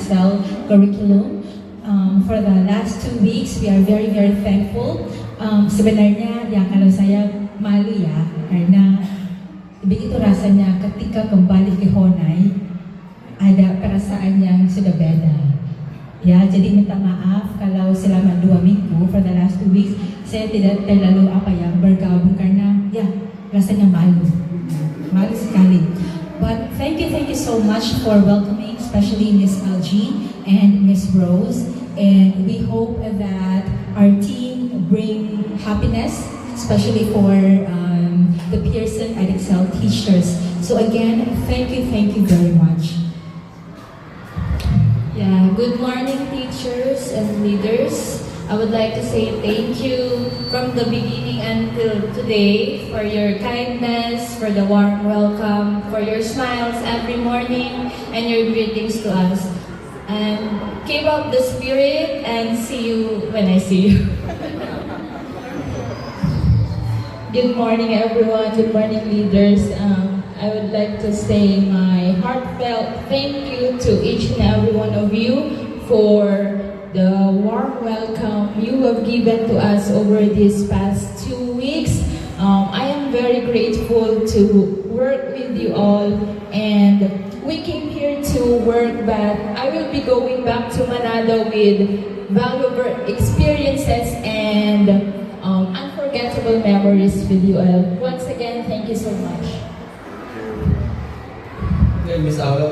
EdExcel curriculum. For the last 2 weeks, we are very, very thankful. Sebenarnya, ya kalau saya malu ya, karena begitu rasanya ketika kembali ke Honai, ada perasaan yang sudah beda. Ya, jadi minta maaf kalau selama 2 minggu, for the last 2 weeks, saya tidak terlalu bergabung karena ya rasanya malu sekali. But thank you so much for welcoming, especially Miss LG and Miss Rose. And we hope that our team bring happiness, especially for the Pearson EdExcel teachers. So again, thank you very much. Yeah, good morning teachers and leaders. I would like to say thank you from the beginning until today for your kindness, for the warm welcome, for your smiles every morning, and your greetings to us. And keep up the spirit and see you when I see you. Good morning everyone, good morning leaders. I would like to say my heartfelt thank you to each and every one of you for the warm welcome you have given to us over these past 2 weeks. I am very grateful to work with you all, and we came here to work, but I will be going back to Manado with valuable experiences and unforgettable memories with you all. Once again, thank you so much. Miss Aura,